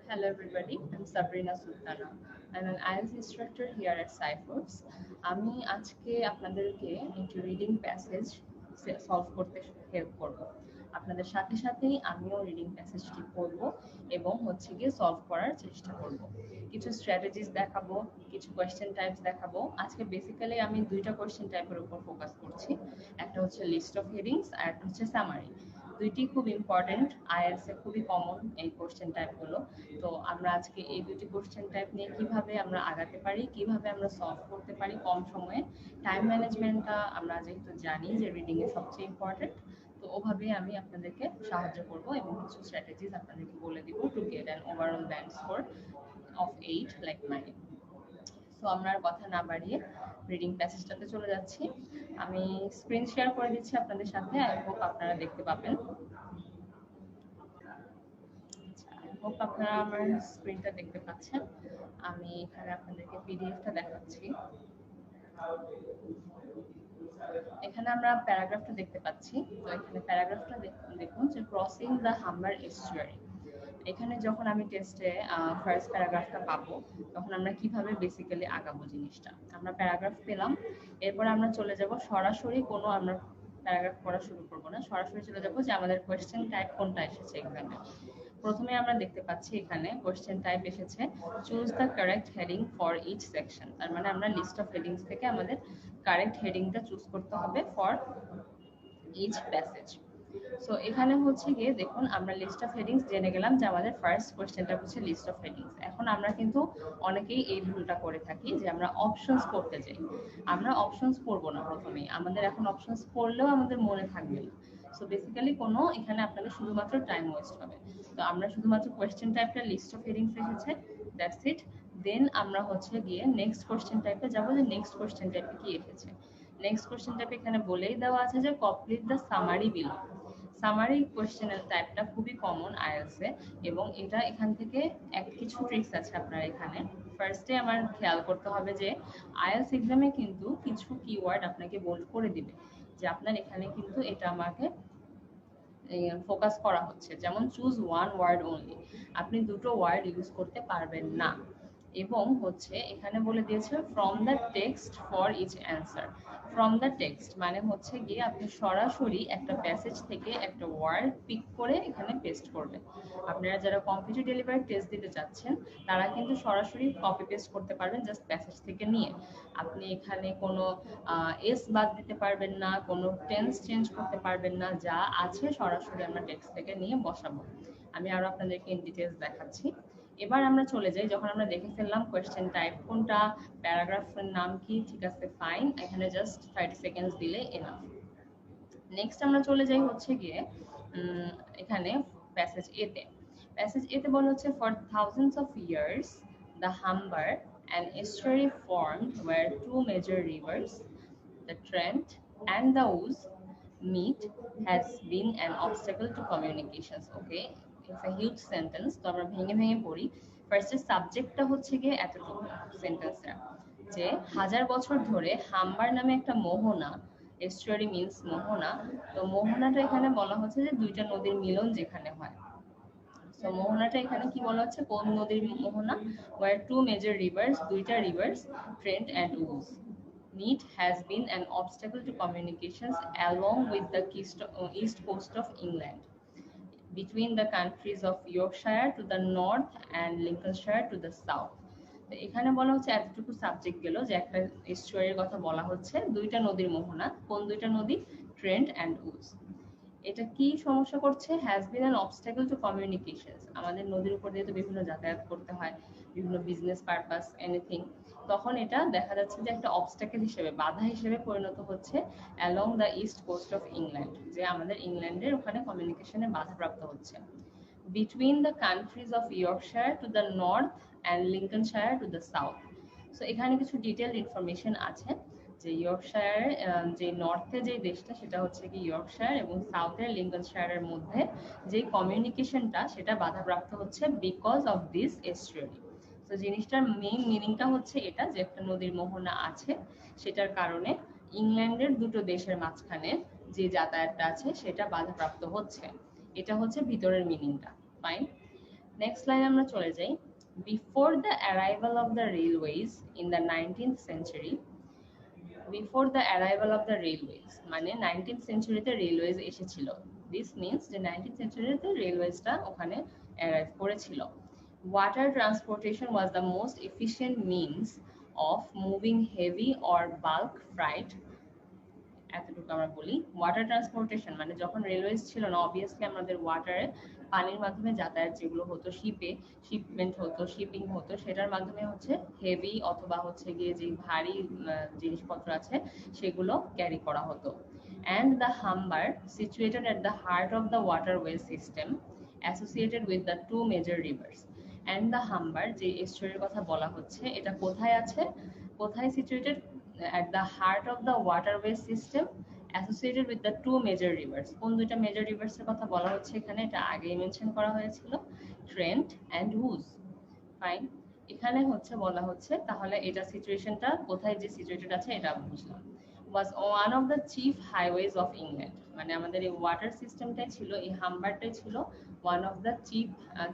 Hello everybody, I'm Sabrina Sultana. I'm an IELTS instructor here at Cyphers. আমি আজকে আপনাদেরকে একটি রিডিং প্যাসেজ সলভ করতে হেল্প করব। আপনাদের সাথে সাথেই আমিও রিডিং প্যাসেজটি পড়ব এবং গিয়ে সলভ করার চেষ্টা করব। কিছু স্ট্র্যাটেজিস দেখাবো, কিছু কোয়েশ্চেন টাইপস দেখাবো। আজকে বেসিক্যালি আমি দুইটা কোয়েশ্চেন টাইপের উপর ফোকাস করছি। একটা হচ্ছে লিস্ট অফ হেডিংস আর একটা হচ্ছে সামারি। দুইটি খুব ইম্পর্টেন্ট, আইএলটিএস এ খুবই কমন এই কোশ্চেন টাইপগুলো। তো আমরা আজকে এই দুটি কোশ্চেন টাইপ নিয়ে কিভাবে আমরা আগাতে পারি, কিভাবে আমরা সলভ করতে পারি কম সময়ে, টাইম ম্যানেজমেন্টটা আমরা যেহেতু জানি যে রিডিং এ সবচেয়ে ইম্পর্টেন্ট, তো ওভাবেই আমি আপনাদেরকে সাহায্য করব এবং কিছু স্ট্র্যাটেজিস আপনাদেরকে বলে দিব to get an overall band score of 8 like mine. So আমরা আর কথা না বাড়িয়ে রিডিং প্যাসেজটাতে চলে যাচ্ছি। আমি স্ক্রিন শেয়ার করে দিচ্ছি আপনাদের সাথে, আই হোপ আপনারা দেখতে পাবেন। আই হোপ আপনারা আমার স্ক্রিনটা দেখতে পাচ্ছেন। আমি এখানে আপনাদেরকে পিডিএফটা দেখাচ্ছি। এখানে আমরা প্যারাগ্রাফটা দেখতে পাচ্ছি। তো এখানে প্যারাগ্রাফটা দেখুন যে ক্রসিং দ্য হাম্বার এস্টুয়ারি। এখানে যখন আমি টেস্টে ফার্স্ট প্যারাগ্রাফটা পাবো, তখন আমরা কিভাবে বেসিক্যালি আগাবো জিনিসটা। আমরা প্যারাগ্রাফ পেলাম, এরপর আমরা চলে যাব সরাসরি কোনো আমরা প্যারাগ্রাফ পড়া শুরু করবো না, সরাসরি চলে যাবো যে আমাদের কোয়েশ্চেন টাইপ কোনটা এসেছে এক্সামে। প্রথমে আমরা দেখতে পাচ্ছি এখানে কোয়েশ্চেন টাইপ এসেছে choose the correct heading for each section. তার মানে আমরা লিস্ট অফ হেডিংস থেকে আমাদের কারেক্ট হেডিংটা চুজ করতে হবে ফর ইচ প্যাসেজ। সো এখানে গিয়ে দেখুন আমরা লিস্ট অফ হেডিংস জেনে গেলাম যে আমাদের ফার্স্ট কোয়েশ্চেনটা হচ্ছে লিস্ট অফ হেডিংস। এখন আমরা কিন্তু অনেকেই এই ভুলটা করে থাকি যে আমরা অপশনস পড়তে যাই। আমরা অপশনস পড়বো না প্রথমেই, আমাদের এখন অপশনস পড়লেও আমাদের মনে থাকবে না। সো বেসিক্যালি কোনো এখানে আপনাদের শুধুমাত্র টাইম ওয়েস্ট হবে। তো আমরা শুধুমাত্র কোয়েশ্চেন টাইপটা লিস্ট অফ হেডিংস এসেছে, দ্যাটস ইট। দেন আমরা গিয়ে নেক্সট কোয়েশ্চেন টাইপে যাবো যে নেক্সট কোয়েশ্চেন টাইপে কি এসেছে। নেক্সট কোয়েশ্চেন টাইপে এখানে বলেই দেওয়া আছে যে complete the summary below. Summary কোয়েশ্চেনের টাইপটা খুবই কমন আইএলটিএস এ, এবং এটা এখান থেকে কিছু ট্রিক্স আছে আপনার এখানে। ফার্স্টে আমার খেয়াল করতে হবে যে আইএলটিএস এক্সামে কিন্তু কিছু কিওয়ার্ড আপনাকে বোল্ড করে দিবে যে আপনার এখানে কিন্তু এটা আমাকে ফোকাস করা হচ্ছে। যেমন চুজ ওয়ান ওয়ার্ড অনলি, আপনি দুটো ওয়ার্ড ইউজ করতে পারবেন না। এবং এখানে বলে দিয়েছে from the text for each answer. From the text মানে গিয়ে আপনি সরাসরি একটা প্যাসেজ থেকে একটা ওয়ার্ড পিক করে এখানে পেস্ট করবেন। আপনারা যারা কম্পিটিটিভ ডেলিভারি টেস্ট দিতে চাচ্ছেন, তারা কিন্তু সরাসরি কপি পেস্ট করতে পারবেন জাস্ট প্যাসেজ থেকে নিয়ে। আপনি এখানে কোনো এস বাদ দিতে পারবেন না, কোনো টেন্স চেঞ্জ করতে পারবেন না, যা আছে সরাসরি আমরা টেক্সট থেকে নিয়ে বসাবো। আমি আরো আপনাদেরকে ইন ডিটেলস দেখাচ্ছি। এবার আমরা চলে যাই, যখন আমরা দেখে ফেললাম কোয়েশ্চেন টাইপ কোনটা, প্যারাগ্রাফের নাম কি, ঠিক আছে ফাইন, এখানে জাস্ট 30 সেকেন্ডস দিলে এনাফ। নেক্সট আমরা চলে যাই গিয়ে এখানে প্যাসেজ এতে। প্যাসেজ এতে বলা হচ্ছে for thousands of years the Humber and estuary formed where two major rivers, the Trent and the Ouse, meet has been an obstacle to communications. Okay, it's a huge sentence, তো আমরা ভেঙে ভেঙে পড়ি। ফার্স্টে সাবজেক্টটা গিয়ে এতটুকু সেন্টেন্সটা, যে হাজার বছর ধরে হাম্বার নামে একটা মোহনা, এস্টুয়ারি মিন্স মোহনা, তো মোহনাটা এখানে বলা হচ্ছে যে দুইটা নদীর মিলন যেখানে হয়। সো মোহনাটা এখানে কি বলা হচ্ছে, কোন নদীর মোহনা, where two major rivers, দুইটা rivers, Trent and Ouse, meet has been an obstacle to communications along with the east coast of England, between the countries of Yorkshire to the north and Lincolnshire to the south. তো এখানে বলা হচ্ছে এতটুকু subject গেল যে একটা এস্টুয়ারির কথা বলা হচ্ছে, দুইটা নদীর মোহনা, কোন দুইটা নদী, ট্রেন্ট অ্যান্ড উজ। এটা কি সমস্যা করছে, has been an obstacle to communications. আমাদের নদীর উপর দিয়ে তো বিভিন্ন যাতায়াত করতে হয়, বিভিন্ন বিজনেস পারপাস এনিথিং, তখন এটা দেখা যাচ্ছে যে একটা অবস্টাকেল হিসেবে, বাধা হিসেবে পরিণত হচ্ছে along the east coast of England, যে আমাদের ইংল্যান্ডের ওখানে কমিউনিকেশনে বাধাপ্রাপ্ত হচ্ছে। Between the countries of Yorkshire to the north and Lincolnshire to the south. So এখানে কিছু ডিটেল ইনফরমেশন আছে যে ইয়র্কশায়ার, যে নর্থে যে দেশটা সেটা কি ইয়র্কশায়ার, এবং সাউথের লিঙ্কনশায়ারের মধ্যে যে কমিউনিকেশনটা সেটা বাধাপ্রাপ্ত হচ্ছে বিকজ অফ দিস এস্টুয়ারি। তো জিনিসটার মেইন মিনিংটা এটা যে একটা নদীর মোহনা আছে, সেটার কারণে ইংল্যান্ডের দুটো দেশের মাঝখানে যে যাতায়াতটা আছে সেটা বাধাপ্রাপ্ত হচ্ছে। এটা ভিতরের মিনিংটা, ফাইন। নেক্সট লাইন আমরা চলে যাই। Before the arrival of the railways in the 19th century, before the arrival of the railways মানে 19th সেঞ্চুরিতে রেলওয়েজ এসেছিল। দিস মিনস যে 19th সেঞ্চুরিতে রেলওয়েজটা ওখানে অ্যারাইভ করেছিল। Water transportation was the most efficient means of moving heavy or bulk fruit. এতটুকু আমরা বলি। Water transportation মানে যখন রেলওয়েজ ছিল না, অবভিয়াসলি আমাদের ওয়াটারে পানির মাধ্যমে যাতায়াত যেগুলো হতো, শিপে শিপমেন্ট হতো, শিপিং হতো, সেটার মাধ্যমে হচ্ছে হেভি অথবা হচ্ছে গিয়ে যে ভারী জিনিসপত্র আছে সেগুলো ক্যারি করা হতো। And the Humber situated at the heart of the waterway system associated with the two major rivers. And the Humber যে এস্টুয়ারির কথা বলা হচ্ছে, এটা কোথায় আছে, কোথায় situated? at the heart of the waterway system associated with the two major rivers। কোন দুইটা মেজর রিভার্স এর কথা বলা হচ্ছে এখানে, এটা আগেই মেনশন করা হয়েছিল, ট্রেন্ট এন্ড উজ। ফাইন, এখানে হচ্ছে বলা হচ্ছে তাহলে এটা সিচুয়েশনটা কোথায় যে সিচুয়েটেড আছে এটা বুঝলাম। was one of the chief highways of England, মানে আমাদের এই ওয়াটার সিস্টেমটাই ছিল, এই হাম্বারটাই ছিল one of the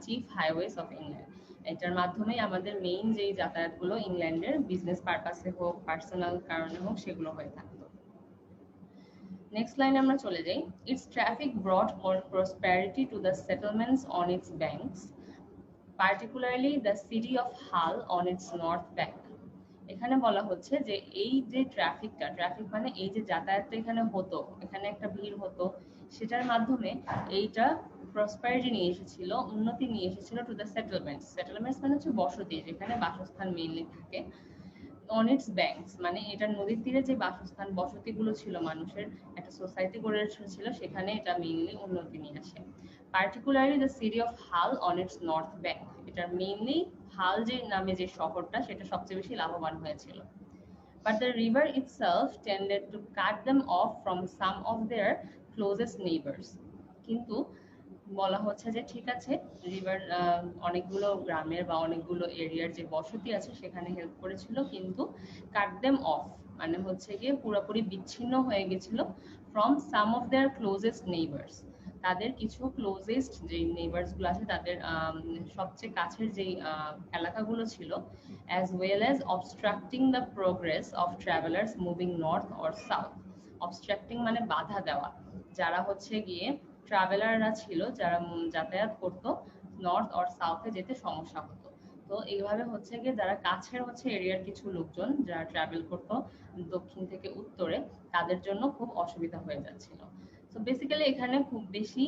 chief highways of England। এটার মাধ্যমেই আমাদের মেইন যে যাতায়াতগুলো ইংল্যান্ডের বিজনেস পারপাসে হোক, পার্সোনাল কারণে হোক, সেগুলো হয়ে থাকতো। নেক্সট লাইনে আমরা চলে যাই। It's traffic ব্রট prosperity to the settlements on it's banks, particularly the city of হাল অন ইটস নর্থ ব্যাংক। এখানে বলা হচ্ছে যে এই যে ট্রাফিকটা, ট্রাফিক মানে এই যে যাতায়াতটা এখানে হতো, এখানে একটা ভিড় হতো, সেটার মাধ্যমে এইটা প্রসপারিটি নিয়ে এসেছিল, উন্নতি নিয়ে এসেছিল টু দ্য সেটেলমেন্টস। সেটেলমেন্টস মানে হচ্ছে বসতি, যেখানে বাসস্থান মেইনলি থাকে। অন ইটস ব্যাংকস মানে এটা নদীর তীরে যে বাসস্থান বসতিগুলো ছিল, মানুষের একটা সোসাইটি গড়ে উঠেছিল, সেখানে এটা মেইনলি উন্নতি নিয়ে আসে। পার্টিকুলারলি দ্য সিটি অফ হাল অন ইটস নর্থ ব্যাংক, এটা মেইনলি হাল যে নামে যে শহরটা, সেটা সবচেয়ে বেশি লাভবান হয়েছিল। But the river itself tended to cut them off from some of their closest neighbors। কিন্তু বলা হচ্ছে যে ঠিক আছে, রিভার অনেকগুলো গ্রামের বা অনেকগুলো এরিয়ার যে বসতি আছে সেখানে হেল্প করেছিল, কিন্তু কাট দেম অফ মানে হচ্ছে গিয়ে পুরোপুরি বিচ্ছিন্ন হয়ে গেছিল from some of their closest neighbours, তাদের কিছু ক্লোজেস্ট যে নেইবার্স গুলো আছে, তাদের সবচেয়ে কাছের যে এলাকাগুলো ছিল, as well as obstructing the progress of travellers moving north or south. Obstructing মানে বাধা দেওয়া, যারা হচ্ছে গিয়ে ট্রাভেলাররা ছিল, যারা যাতায়াত করতো নর্থ অর সাউথে যেতে সমস্যা হতো। তো এইভাবে হচ্ছে গিয়ে যারা কাছের হচ্ছে এরিয়ার কিছু লোকজন যারা ট্রাভেল করতো দক্ষিণ থেকে উত্তরে, তাদের জন্য খুব অসুবিধা হয়ে যাচ্ছিল। তো বেসিক্যালি এখানে খুব বেশি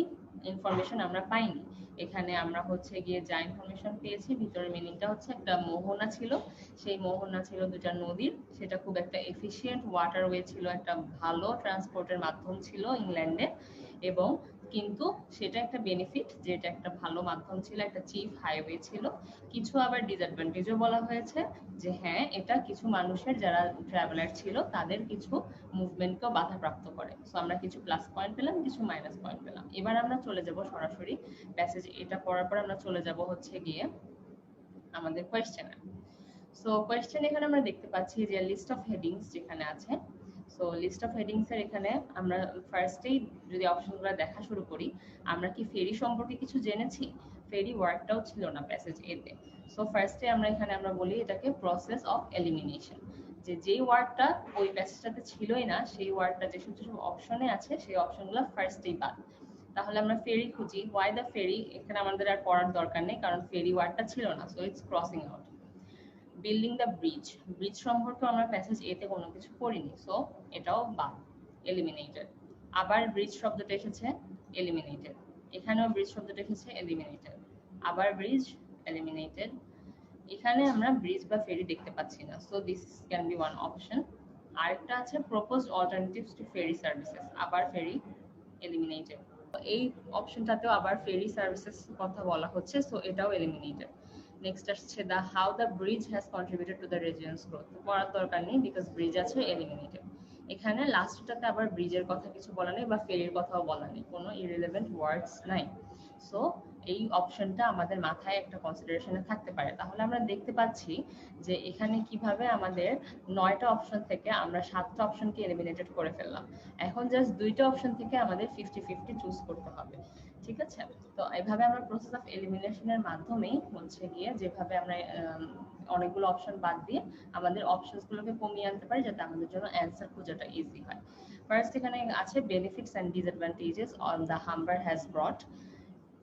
ইনফরমেশন আমরা পাইনি। এখানে আমরা হচ্ছে গিয়ে যা ইনফরমেশন পেয়েছি, ভিতরের মিনিংটা হচ্ছে একটা মোহনা ছিল, সেই মোহনা ছিল দুটা নদীর, সেটা খুব একটা এফিশিয়েন্ট ওয়াটারওয়ে ছিল, একটা ভালো ট্রান্সপোর্টের মাধ্যম ছিল ইংল্যান্ডে, এবং কিন্তু সেটা একটা বেনিফিট যে এটা একটা ভালো মাধ্যম ছিল, একটা চিফ হাইওয়ে ছিল। কিছু আবার ডিসঅ্যাডভান্টেজও বলা হয়েছে, যে হ্যাঁ এটা কিছু মানুষের যারা ট্রাভেলার ছিল তাদের কিছু মুভমেন্টকেও বাধাপ্রাপ্ত করে। সো আমরা কিছু প্লাস পয়েন্ট পেলাম, কিছু মাইনাস পয়েন্ট পেলাম। এবার আমরা চলে যাব সরাসরি প্যাসেজ, এটা পড়ার পর আমরা চলে যাব হচ্ছে গিয়ে আমাদের কোয়েশ্চেনে। সো কোয়েশ্চেন এখানে আমরা দেখতে পাচ্ছি যে লিস্ট অফ হেডিংস যেখানে আছে। সো লিস্ট অফ হেডিংস এর এখানে আমরা ফার্স্টেই যদি অপশনগুলো দেখা শুরু করি, আমরা কি ফেরি সম্পর্কে কিছু জেনেছি? ফেরি ওয়ার্ডটাও ছিল না প্যাসেজ এতে। সো ফার্স্টে আমরা বলি এটাকে প্রসেস অফ এলিমিনেশন, যে যেই ওয়ার্ডটা ওই প্যাসেজটাতে ছিলই না, সেই ওয়ার্ডটা যেসব যেসব অপশনে আছে সেই অপশনগুলো ফার্স্টেই বাদ। তাহলে আমরা ফেরি খুঁজি, ওয়াই দ্য ফেরি, এখানে আমাদের আর পড়ার দরকার নেই কারণ ফেরি ওয়ার্ডটা ছিল না, so it's crossing out. Building the bridge, bridge সম্পর্কে আমরা প্যাসেজ এতে কোনো কিছু পড়িনি, সো এটাও বাদ, এলিমিনেটেড। আবার ব্রিজ শব্দটা এসেছে, এলিমিনেটেড। এখানেও ব্রিজ শব্দটা এসেছে, এলিমিনেটেড। আবার ব্রিজ, এলিমিনেটেড। এখানে আমরা ব্রিজ বা ফেরি দেখতে পাচ্ছি না, so this can be one option. আরেকটা আছে proposed alternatives to ferry services, আবার ফেরি, এলিমিনেটেড। এই অপশনটাতেও আবার ফেরি সার্ভিসেস কথা বলা হচ্ছে, সো এটাও এলিমিনেটেড। নেক্সট আসছে the how the bridge has contributed to the region's growth, পড়ার দরকার নেই বিকজ ব্রিজ আছে, এলিমিনেটেড। এখানে লাস্টটাতে আবার ব্রিজের কথা কিছু বলা নেই বা ফেরির কথাও বলা নেই, কোনো ইরিলেভেন্ট ওয়ার্ডস নাই, সো এই অপশনটা আমাদের মাথায় একটা কনসিডারেশনে থাকতে পারে। তাহলে আমরা দেখতে পাচ্ছি যে এখানে কিভাবে আমাদের 9টা অপশন থেকে আমরা 7টা অপশনকে এলিমিনেটেড করে ফেললাম। এখন জাস্ট 2টা অপশন থেকে আমাদের 50-50 চুজ করতে হবে। ঠিক আছে? তো এইভাবে আমরা প্রসেস অফ এলিমিনেশনের মাধ্যমেই হচ্ছে গিয়ে যেভাবে আমরা অনেকগুলো অপশন বাদ দিয়ে আমাদের অপশনসগুলোকে কমিয়ে আনতে পারি, যাতে আমাদের জন্য অ্যান্সার খোঁজাটা ইজি হয়। ফার্স্ট এখানে আছে benefits and disadvantages on the Humber has brought.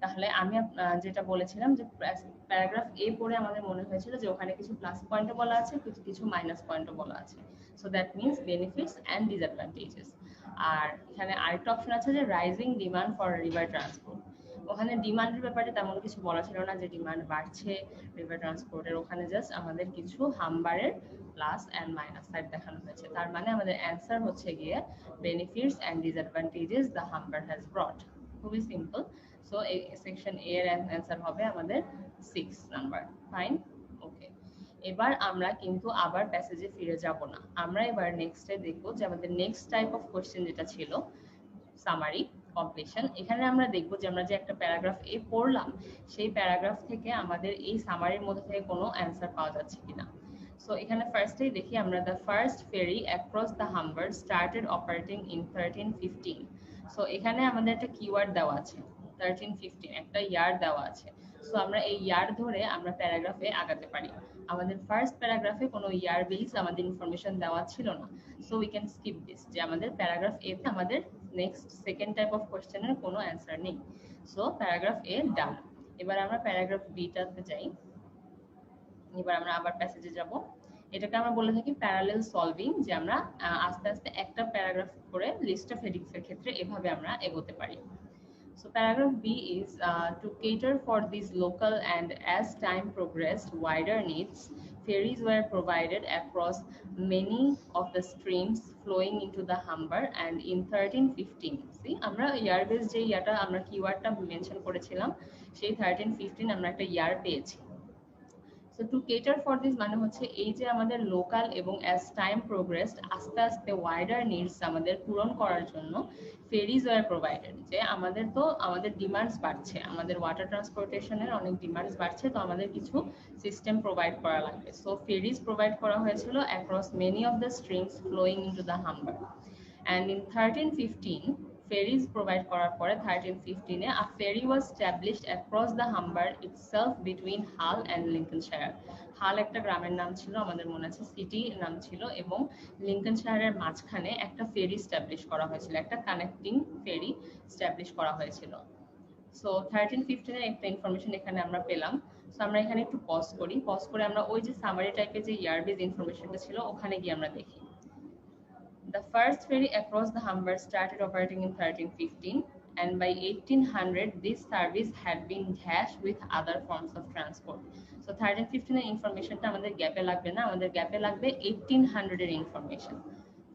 তাহলে আমি যেটা বলেছিলাম যে প্যারাগ্রাফ এ পড়ে আমাদের মনে হয়েছিল যে ওখানে কিছু প্লাস পয়েন্টও বলা আছে, কিছু মাইনাস পয়েন্টও বলা আছে। So that means benefits and disadvantages. আর এখানে আরেকটা অপশন আছে যে rising demand for river transport. ওখানে ডিমান্ডের ব্যাপারে তেমন কিছু বলা ছিল না যে ডিমান্ড বাড়ছে রিভার ট্রান্সপোর্টের, ওখানে জাস্ট আমাদের কিছু হাম্বারের প্লাস অ্যান্ড মাইনাস সাইড দেখানো হয়েছে। তার মানে আমাদের অ্যান্সার হচ্ছে গিয়ে benefits and disadvantages the Humber has brought. খুবই সিম্পল। সো এই সেকশন এ এর অ্যান্সার হবে আমাদের 6 নাম্বার। ফাইন, ওকে। এবার আমরা কিন্তু আবার প্যাসেজে ফিরে যাব না, আমরা এবার নেক্সটে দেখব যে আমাদের নেক্সট টাইপ অফ কোশ্চেন যেটা ছিল সামারি কমপ্লিশন। এখানে আমরা দেখব যে আমরা যে একটা প্যারাগ্রাফ এ পড়লাম সেই প্যারাগ্রাফ থেকে আমাদের এই সামারির মধ্যে থেকে কোনো অ্যান্সার পাওয়া যাচ্ছে কিনা। সো এখানে ফার্স্টেই দেখি আমরা, the first ferry across the Humber started operating in 1315। So এখানে আমাদের একটা কিওয়ার্ড দেওয়া আছে 1315, একটা ইয়ার দেওয়া আছে। সো আমরা এই ইয়ার ধরে আমরা প্যারাগ্রাফে আগাতে পারি। আমাদের ফার্স্ট প্যারাগ্রাফে কোনো ইয়ার বেস আমাদের ইনফরমেশন দেওয়া ছিল না। So we can skip this, যে আমাদের প্যারাগ্রাফ এ তে আমাদের নেক্সট সেকেন্ড টাইপ অফ কোশ্চেনের কোনো অ্যান্সার নেই। সো প্যারাগ্রাফ এ ডান। এবার আমরা প্যারাগ্রাফ বি টাতে যাই। এবার আমরা আবার প্যাসেজে যাব। এটাকে আমরা বলে থাকি প্যারালেল সলভিং, যে আমরা আস্তে আস্তে একটা প্যারাগ্রাফ করে লিস্ট অফ হেডিংস এর ক্ষেত্রে এভাবে আমরা এগোতে পারি। So paragraph B is to cater for these local and as time progressed wider needs, ferries were provided across many of the streams flowing into the Humber, and in 1315 see আমরা ইয়ার base যে ইয়ারটা আমরা কিওয়ার্ডটা mention করেছিলাম সেই 1315 আমরা একটা year পেয়েছি। So to cater for this মানে হচ্ছে এই যে আমাদের লোকাল এবং অ্যাজ টাইম প্রোগ্রেসড আস্তে আস্তে ওয়াইডার নিডস আমাদের পূরণ করার জন্য ফেরিজ ওয়ার প্রোভাইডেড, যে আমাদের ডিমান্ডস বাড়ছে, আমাদের ওয়াটার ট্রান্সপোর্টেশনের অনেক ডিমান্ডস বাড়ছে, তো আমাদের কিছু সিস্টেম প্রোভাইড করা লাগবে। সো ফেরিজ প্রোভাইড করা হয়েছিল across many of the streams flowing into the Humber, and in 1315 ferries provide করার পরে 1315 এ a ferry was established across the Humber itself between Hull and Lincolnshire. হাল একটা গ্রামের নাম ছিল, আমাদের মনে আছে সিটি নাম ছিল, এবং লিঙ্কনশায়ারের মাঝখানে একটা ফেরি স্টাবলিশ করা হয়েছিল, একটা কানেক্টিং ফেরি স্টাবলিশ করা হয়েছিল। সো 1315 এর একটা ইনফরমেশন এখানে আমরা পেলাম। সো আমরা এখানে একটু পজ করি, পজ করে আমরা ওই যে সামারি টাইপের যে ইয়ার বেস ইনফরমেশনটা ছিল ওখানে গিয়ে আমরা দেখি। The first ferry across the Humber started operating in 1315, and by 1800 this service had been dashed with other forms of transport. So 1315 এর ইনফরমেশনটা আমাদের গ্যাপে লাগবে না, আমাদের গ্যাপে লাগবে 1800 এর ইনফরমেশন।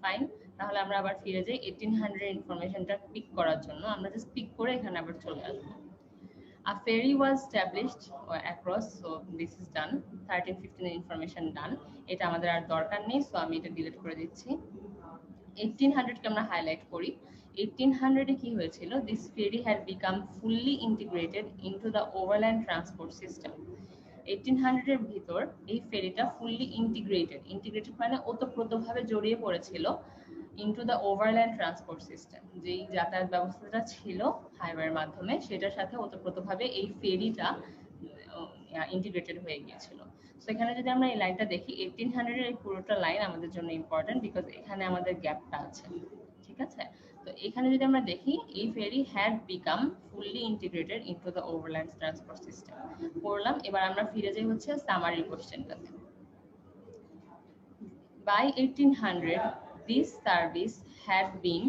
ফাইন, তাহলে আমরা আবার ফিরে যাই 1800 এর ইনফরমেশনটা পিক করার জন্য। আমরা জাস্ট পিক করে এখানে আবার চলে আসবো। A ferry was established across, so this is done. 1315 এর ইনফরমেশন ডান, এটা আমাদের আর দরকার নেই, সো আমি এটা ডিলিট করে দিচ্ছি। 1800 কে আমরা হাইলাইট করি। 1800 এ কি হয়েছিল, this ferry had become fully integrated into the overland transport system. 1800 এর ভিতর এই ফেরিটা ফুললি ইন্টিগ্রেটেড মানে ওতপ্রোতভাবে জড়িয়ে পড়েছিল into the overland transport system, যেই যাতায়াত ব্যবস্থাটা ছিল হাইওয়ের মাধ্যমে সেটার সাথে ওতপ্রোতভাবে এই ফেরিটা ইন্টিগ্রেটেড হয়ে গিয়েছিল। সো এখানে যদি আমরা এই লাইনটা দেখি 1800 এর এই পুরোটা লাইন আমাদের জন্য ইম্পর্টেন্ট, বিকজ এখানে আমাদের গ্যাপটা আছে। ঠিক আছে, তো এখানে যদি আমরা দেখি এই ferry had become fully integrated into the overland transport system পড়লাম। এবার আমরা ফিরে যাই হচ্ছে সামারি কোশ্চেনটাতে। By 1800 this service had been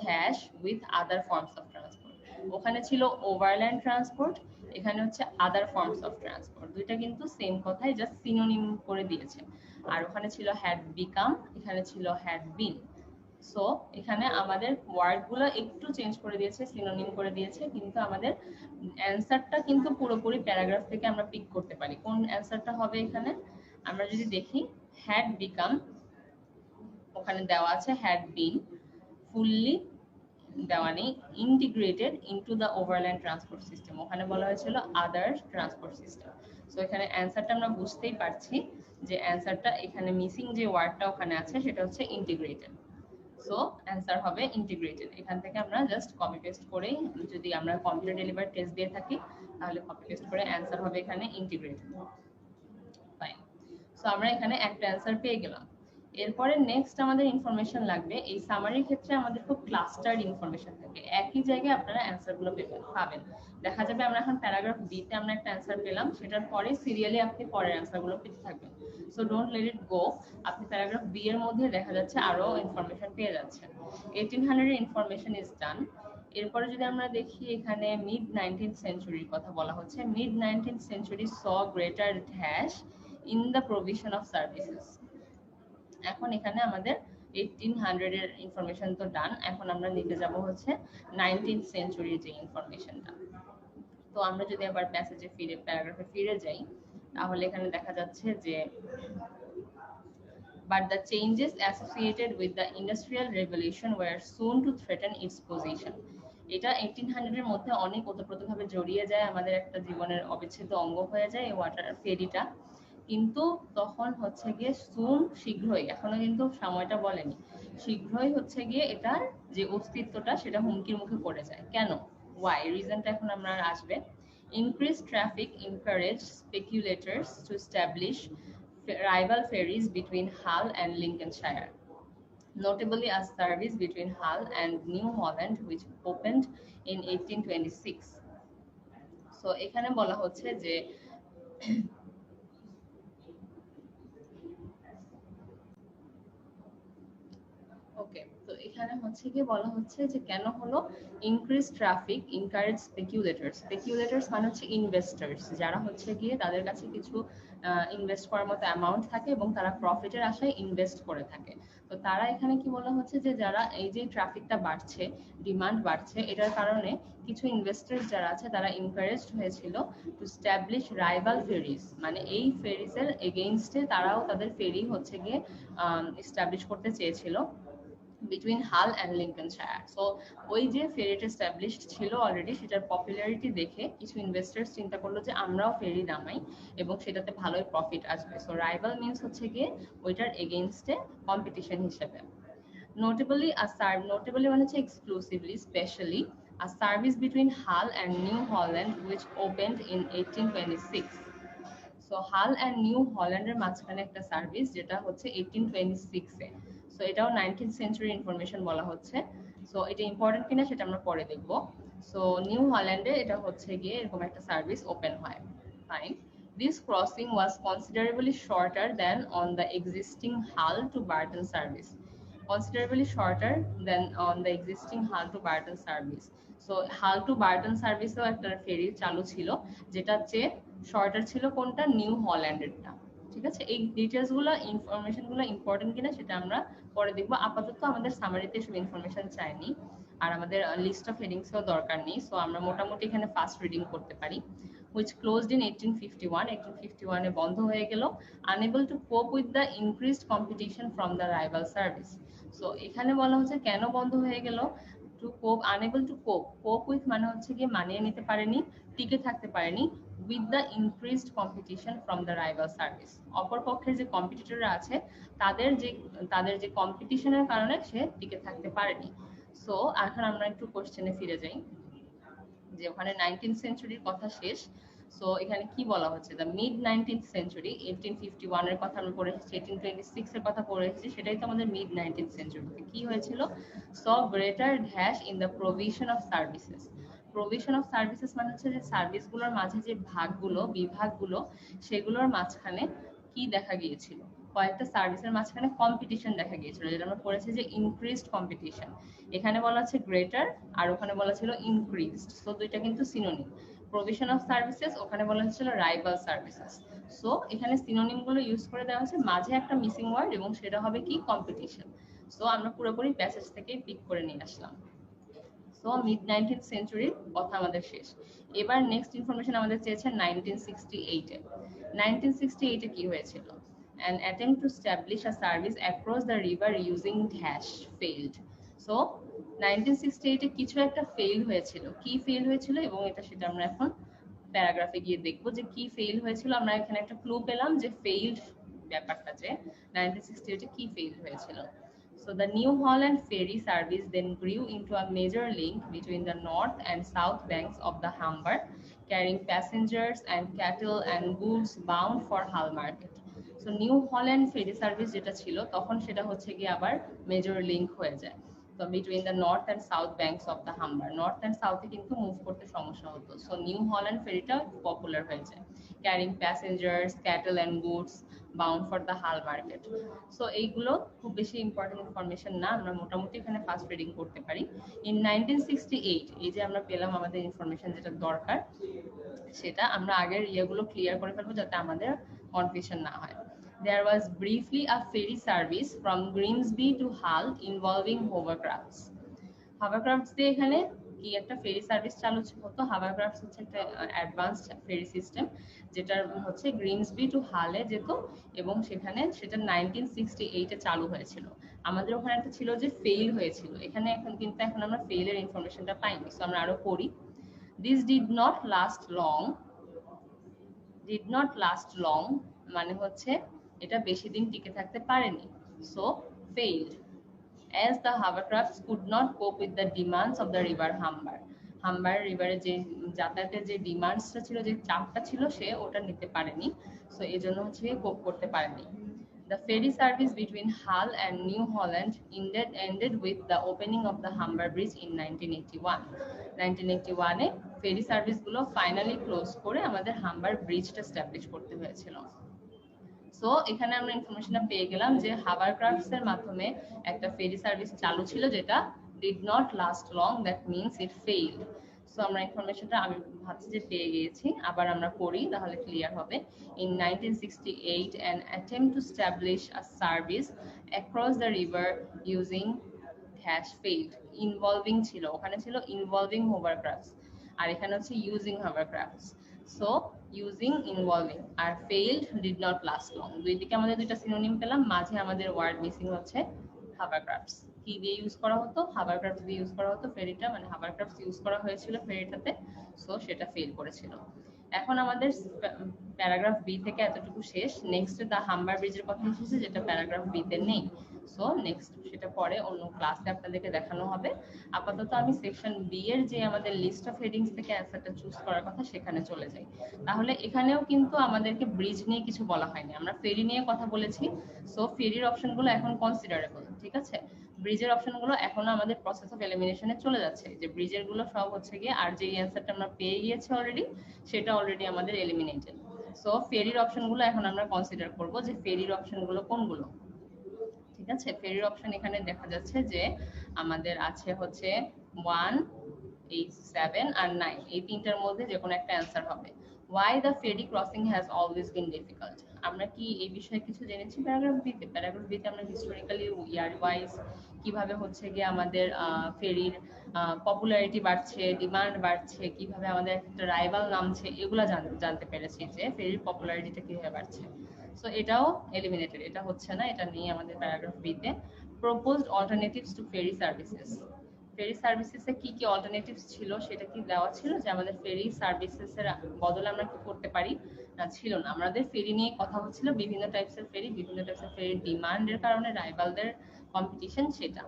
dashed with other forms of transport. ওখানে ছিল ওভারল্যান্ড ট্রান্সপোর্ট, এখানে হচ্ছে আদার ফর্মস অফ ট্রান্সপোর্ট, দুইটা কিন্তু সেম কথাই, জাস্ট সিনোনিম করে দিয়েছে। আর ওখানে ছিল হ্যাড বিকাম, এখানে ছিল হ্যাড বিন। সো এখানে আমাদের ওয়ার্ডগুলো একটু চেঞ্জ করে দিয়েছে, সিনোনিম করে দিয়েছে, কিন্তু আমাদের অ্যান্সারটা কিন্তু পুরোপুরি প্যারাগ্রাফ থেকে আমরা পিক করতে পারি। কোন অ্যান্সারটা হবে এখানে আমরা যদি দেখি, হ্যাড বিকাম ওখানে দেওয়া আছে হ্যাড বিন ফুললি দেওয়া নেই, integrated into the overland transport system, ওখানে বলা হয়েছিল আদার ট্রান্সপোর্ট সিস্টেম। সো এখানে অ্যান্সারটা আমরা বুঝতেই পারছি যে অ্যান্সারটা এখানে মিসিং যে ওয়ার্ডটা ওখানে আছে সেটা হচ্ছে ইন্টিগ্রেটেড। সো অ্যান্সার হবে ইন্টিগ্রেটেড। এখান থেকে আমরা জাস্ট কপি পেস্ট করেই, যদি আমরা কম্পিউটার ডেলিভার টেস্ট দিয়ে থাকি তাহলে কপি পেস্ট করে অ্যান্সার হবে এখানে ইন্টিগ্রেটেড। ফাইন। সো আমরা এখানে একটা অ্যান্সার পেয়ে গেলাম। এরপরে নেক্সট আমাদের ইনফরমেশন লাগবে। এই সামারির ক্ষেত্রে আমাদের খুব ক্লাস্টার্ড ইনফরমেশন থাকে, একই জায়গায় আপনারা অ্যান্সারগুলো পাবেন। দেখা যাবে আমরা এখন প্যারাগ্রাফ বি তে আমরা একটা অ্যান্সার পেলাম, সেটার পরে সিরিয়ালি আপনি পরের অ্যান্সারগুলো পেতে থাকবেন। সো ডোন্ট লেট ইট গো। আপনি প্যারাগ্রাফ বি এর মধ্যে দেখা যাচ্ছে আরো ইনফরমেশন পেয়ে যাচ্ছেন। 1800 এর ইনফরমেশন ইজ ডান। এরপরে যদি আমরা দেখি এখানে মিড 19th সেঞ্চুরির কথা বলা হচ্ছে। Mid 19th century saw greater dash in the provision of services. এখন এখানে আমাদের 1800 এর ইনফরমেশন তো ডান, এখন আমরা নিতে যাব হচ্ছে 19th সেঞ্চুরির যে ইনফরমেশনটা। তো আমরা যদি আবার প্যাসেজে ফিরে, প্যারাগ্রাফে ফিরে যাই, তাহলে এখানে দেখা যাচ্ছে যে but the changes associated with the industrial revolution were soon to threaten its position. এটা 1800 এর মধ্যে অনেক ওতপ্রোতভাবে জড়িয়ে যায়, আমাদের একটা জীবনের অবিচ্ছেদ্য অঙ্গ হয়ে যায় এই ওয়াটার ফেরিটা। কিন্তু তখন হচ্ছে গিয়ে সুন, শীঘ্রই, এখনো কিন্তু সময়টা বলেনি, শীঘ্রই হচ্ছে গিয়ে এটার যে অস্তিত্বটা সেটা হুমকির মুখে পড়ে যায়। কেন? ওয়াই, রিজনটা এখন আমরা আসবে। Increased traffic encouraged speculators to establish rival ferries between Hull and Lincolnshire, notably a service between Hull and New Holland which opened in 1826. So এখানে বলা হচ্ছে যে ওকে, তো এখানে হচ্ছে কি বলা হচ্ছে যে কেন হলো, ইনক্রিজ ট্রাফিক ইনকারেজ স্পেকুলেটরস। স্পেকুলেটরস মানে হচ্ছে ইনভেস্টার্স, যারা হচ্ছে গিয়ে তাদের কাছে কিছু ইনভেস্ট করার মতো অ্যামাউন্ট থাকে এবং তারা প্রফিটের আশায় ইনভেস্ট করে থাকে। তো তারা এখানে কি বলা হচ্ছে যে যারা এই যে ট্রাফিকটা বাড়ছে, ডিমান্ড বাড়ছে, এটার কারণে কিছু ইনভেস্টার্স যারা আছে তারা এনকারেজড হয়েছিল টু স্ট্যাবলিশ রাইভাল ফেরিজ, মানে এই ফেরিজের এগেইনস্টে তারাও তাদের ফেরি হচ্ছে গিয়ে এস্টাবলিশ করতে চেয়েছিল বিটুইন হাল অ্যান্ড লিঙ্কনশায়ার। সো ওই যে ফেরিটা এস্টাবলিশড ছিল অলরেডি, সেটার পপুলারিটি দেখে কিছু ইনভেস্টার্স চিন্তা করলো যে আমরাও ফেরি নামাই এবং সেটাতে ভালোই প্রফিট আসবে। সো রাইভাল মিনস হচ্ছে গিয়ে ওইটার এগেইনস্টে কম্পিটিশন হিসেবে। নোটেবলি নোটেবলি মানে হচ্ছে exclusively, specially a service between Hull and New Holland which opened in 1826. So হাল অ্যান্ড নিউ হল্যান্ডের মাঝখানে একটা সার্ভিস যেটা হচ্ছে 1826 এ। সো এটাও 19th সেঞ্চুরি ইনফরমেশন বলা হচ্ছে। সো এটা ইম্পর্টেন্ট কিনা সেটা আমরা পরে দেখব। সো নিউ হল্যান্ডে এটা হচ্ছে গিয়ে এরকম একটা সার্ভিস ওপেন হয়। Fine. This crossing was considerably shorter than on the existing Hull to Barton service. Considerably shorter than on the existing Hull to Barton service. So হাল টু বার্টন সার্ভিসেও একটা ফেরি চালু ছিল, যেটা চেয়ে শর্টার ছিল কোনটা, নিউ হল্যান্ডেরটা। ঠিক আছে, এই ডিটেলস গুলো, ইনফরমেশন গুলো ইম্পর্টেন্ট কিনা সেটা আমরা পরে দেখবো। আপাতত আমাদের সামারিতে সব ইনফরমেশন চাইনি, আর আমাদের লিস্ট অফ হেডিংসও দরকার নেই। সো আমরা মোটামুটি এখানে ফার্স্ট রিডিং করতে পারি। which closed in 1851. 1851 এ বন্ধ হয়ে গেল, unable to cope with the increased competition from the rival service. So এখানে বলা হচ্ছে কেন বন্ধ হয়ে গেল, টু কোপ, আনএবল টু কোপ, কোপ উইথ মানে হচ্ছে গিয়ে মানিয়ে নিতে পারেনি, টিকে থাকতে পারেনি, with the increased competition from the rival service. অপর পক্ষের যে কম্পিটিটররা আছে তাদের যে কম্পিটিশনের কারণে সে টিকে থাকতে পারেনি। সো এখন আমরা একটু কোশ্চেনে ফিরে যাই, যে ওখানে 19th সেঞ্চুরির কথা শেষ। সো এখানে কি বলা হচ্ছে, দ্য মিড 19th সেঞ্চুরি, 1851 এর কথা আমরা পড়ে এসেছি, 1826 এর কথা পড়ে এসেছি, সেটাই তো আমাদের মিড 19th সেঞ্চুরিতে কি হয়েছিল, saw greater dash in the provision of services. Provision of services মানে হচ্ছে যে সার্ভিসগুলোর মাঝে যে ভাগগুলো, বিভাগগুলো, সেগুলোর মাঝখানে কি দেখা গিয়েছিল, কয়েকটা সার্ভিসের মাঝখানে কম্পিটিশন দেখা গিয়েছিল, যেটা আমরা পড়েছি যে ইনক্রিজড কম্পিটিশন। এখানে বলা আছে গ্রেটার, আর ওখানে বলা ছিল ইনক্রিজড। সো দুইটা কিন্তু সিনোনিম। প্রভিশন অফ সার্ভিসেস, ওখানে বলা হচ্ছিল রাইভাল সার্ভিসেস। সো এখানে সিনোনিম গুলো ইউজ করে দেওয়া হচ্ছে, মাঝে একটা মিসিং ওয়ার্ড এবং সেটা হবে কি, কম্পিটিশন। সো আমরা পুরোপুরি প্যাসেজ থেকে পিক করে নিয়ে আসলাম। সো মিড 19th সেঞ্চুরির কথা আমাদের শেষ। এবার নেক্সট ইনফরমেশন আমাদের চেয়েছে 1968 এ। 1968 এ কি হয়েছিল, an attempt to establish a service across the river using dash failed. So 1968 এ কিছু একটা ফেল হয়েছিল, কি ফেল হয়েছিল এবং সেটা আমরা এখন প্যারাগ্রাফে গিয়ে দেখবো যে কি ফেল হয়েছিল। আমরা এখানে একটা ক্লু পেলাম যে ফেইল্ড ব্যাপারটা, যে 1968 এ কি ফেল হয়েছিল। So the New Holland ferry service then grew into a major link between the north and south banks of the Humber, carrying passengers and cattle and goods bound for Hull market. So New Holland ferry service যেটা ছিল তখন সেটা হচ্ছে গিয়ে আবার major link হয়ে যায়। তো between the north and south banks of the Humber, north and সাউথে কিন্তু মুভ করতে সমস্যা হতো। সো নিউ হল্যান্ড ফেরিটা পপুলার হয়ে যায়, carrying passengers, cattle and goods bound for the Hull market. So এইগুলো খুব বেশি ইম্পর্টেন্ট ইনফরমেশন না, আমরা মোটামুটি এখানে ফাস্ট রিডিং করতে পারি। ইন 1968, এই যে আমরা পেলাম আমাদের ইনফরমেশন যেটা দরকার, সেটা আমরা আগের ইয়েগুলো ক্লিয়ার করে ফেলবো যাতে আমাদের কনফিউশন না হয়। There was briefly a ferry service from Grimsby to Hull involving hovercrafts. Hovercrafts দিয়ে এখানে কি একটা ফেরি সার্ভিস চালু হতো। hovercrafts হচ্ছে একটা অ্যাডভান্সড ফেরি সিস্টেম যেটা হচ্ছে গ্রিমসবি টু হালে যেত এবং সেখানে সেটা 1968 এ চালু হয়েছিল। আমাদের ওখানে একটা ছিল যে ফেইল হয়েছিল, এখানে কিন্তু এখন আমরা ফেইলের ইনফরমেশনটা পাইনি। সো আমরা আরো পড়ি। This did not last long. Did not last long মানে হচ্ছে এটা বেশি দিন টিকে থাকতে পারেনি। So failed as the hovercrafts could not cope with the demands of the river Humber. Humber রিভারে যে যাতায়াতের যে ডিমান্ডসটা ছিল, যে চাপটা ছিল, সে ওটা নিতে পারেনি। সো এই জন্য হচ্ছে কোপ করতে পারেনি। The ferry service between Hull and New Holland ended with the opening of the Humber Bridge in 1981. 1981 এ ফেরি সার্ভিসগুলো ফাইনালি ক্লোজ করে আমাদের হাম্বার ব্রিজটা এস্টাবলিশ করতে হয়েছিল। সো এখানে আমরা ইনফরমেশনটা পেয়ে গেলাম যে হাভারক্রাফটস এর মাধ্যমে একটা ফেরি সার্ভিস চালু ছিল যেটা did not last long, that means it failed. So আমরা ইনফরমেশনটা আমি ভাবছি যে পেয়ে গিয়েছি, আবার আমরা পড়ি তাহলে ক্লিয়ার হবে। In 1968 an attempt to establish a service across the river using dash failed. Involving ছিল, ওখানে ছিল ইনভলভিং হোভারক্রাফটস আর এখানে হচ্ছে using hovercrafts. So using, involving আর failed, did not last long. দুই দিকে আমাদের দুইটা সিনোনিম পেলাম, মাঝে আমাদের ওয়ার্ড মিসিং হচ্ছে হাভারক্রাফটস। কি দিয়ে ইউজ করা হতো? হাভারক্রাফটস দিয়ে ইউজ করা হতো ফেরিটা, মানে হাভারক্রাফটস ইউজ করা হয়েছিল ফেরিটাতে। সো সেটা ফেল করেছিল। এখন আমাদের প্যারাগ্রাফ বি থেকে এতটুকু শেষ। নেক্সট দা হাম্বার ব্রিজের কথা এসেছে যেটা প্যারাগ্রাফ বি তে নেই। সো নেক্সট সেটা পরে অন্য ক্লাসে আপনাদেরকে দেখানো হবে। আপাতত আমি সেকশন বি এর যে আমাদের লিস্ট অফ হেডিংস থেকে অ্যান্সারটা চুজ করার কথা সেখানে চলে যাই। তাহলে এখানেও কিন্তু আমাদেরকে ব্রিজ নিয়ে কিছু বলা হয়নি, আমরা ফেরি নিয়ে কথা বলেছি। সো ফেরির অপশনগুলো এখন কনসিডারেবল, ঠিক আছে। ব্রিজের অপশনগুলো এখনো আমাদের প্রসেস অফ এলিমিনেশনে চলে যাচ্ছে, যে ব্রিজের গুলো সব হচ্ছে গিয়ে আর যে অ্যান্সারটা আমরা পেয়ে গিয়েছি অলরেডি, সেটা অলরেডি আমাদের এলিমিনেটেড। সো ফেরির অপশনগুলো এখন আমরা কনসিডার করব যে ফেরির অপশনগুলো কোনগুলো। ঠিক আছে, ফেরির অপশন এখানে দেখা যাচ্ছে যে আমাদের আছে হচ্ছে 1, 8, 7 আর 9, এই তিনটার মধ্যে যে কোনো একটা অ্যান্সার হবে। Why the ferry crossing has always been difficult. আমরা কি এই বিষয়ে কিছু জেনেছি প্যারাগ্রাফ বিতে? প্যারাগ্রাফ বিতে আমরা হিস্টোরিক্যালি ইয়ার ওয়াইজ কিভাবে হচ্ছে গিয়ে আমাদের ফেরির পপুলারিটি বাড়ছে, ডিমান্ড বাড়ছে, কিভাবে আমাদের একটা রাইভাল নামছে, এগুলা জানতে পেরেছি যে ফেরির পপুলারিটিটা কিভাবে বাড়ছে। সো এটাও এলিমিনেটেড, এটা হচ্ছে না, এটা নিয়ে আমাদের প্যারাগ্রাফ বিতে। Proposed alternatives to ferry services. Ferry সার্ভিসেসে কি কি অল্টারনেটিভস ছিল সেটা কি দেওয়া ছিল যে আমাদের ফেরি সার্ভিসেসের বদলে আমরা কি করতে পারি? না, ছিল না। আমাদের ফেরি নিয়ে কথা হচ্ছিল, বিভিন্ন টাইপসের ফেরি, বিভিন্ন টাইপসের ফেরির ডিমান্ডের কারণে রাইভালদের কম্পিটিশন, সেটা।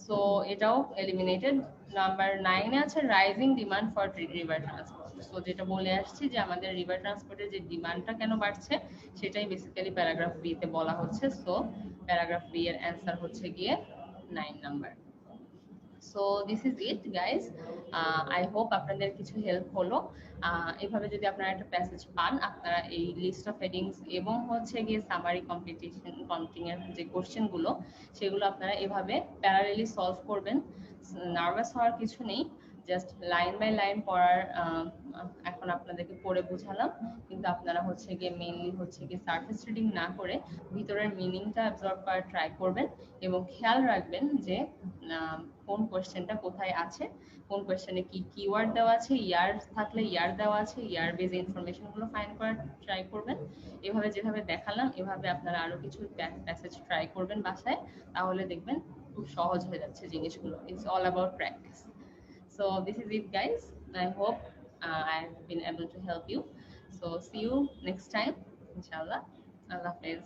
সো এটাও এলিমিনেটেড। নাম্বার 9 এ আছে rising demand for river transport. So যেটা বলে আসছি যে আমাদের রিভার ট্রান্সপোর্টের যে ডিমান্ডটা কেন বাড়ছে সেটাই বেসিক্যালি প্যারাগ্রাফ বি তে বলা হচ্ছে। সো প্যারাগ্রাফ বি এর অ্যান্সার হচ্ছে গিয়ে 9 number. So this is it guys. I hope আপনাদের কিছু হেল্প হলো। এভাবে যদি আপনারা একটা প্যাসেজ পান, আপনারা এই লিস্ট অফ হেডিংস এবং হচ্ছে গিয়ে সামারি কম্পিটিং এর যে কোশ্চেনগুলো সেগুলো আপনারা এভাবে প্যারালেলি সলভ করবেন। নার্ভাস হওয়ার কিছু নেই, জাস্ট লাইন বাই লাইন পড়ার এখন আপনাদেরকে পড়ে বোঝালাম, কিন্তু আপনারা হচ্ছে গিয়ে মেইনলি হচ্ছে গিয়ে সারফেস রিডিং না করে ভিতরের মিনিংটা অ্যাবজর্ব করার ট্রাই করবেন এবং খেয়াল রাখবেন যে কোন কোশ্চেনটা কোথায় আছে, কোন কোশ্চেনে কি কিওয়ার্ড দেওয়া আছে, ইয়ার থাকলে ইয়ার দেওয়া আছে, ইয়ার বেজ ইনফরমেশনগুলো ফাইন্ড করার ট্রাই করবেন। এভাবে যেভাবে দেখালাম এভাবে আপনারা আরো কিছু প্যাসেজ ট্রাই করবেন বাসায়, তাহলে দেখবেন খুব সহজ হয়ে যাচ্ছে জিনিসগুলো। It's all about practice. So this is it, guys. I hope I've been able to help you. So see you next time, inshallah. Allah Hafiz.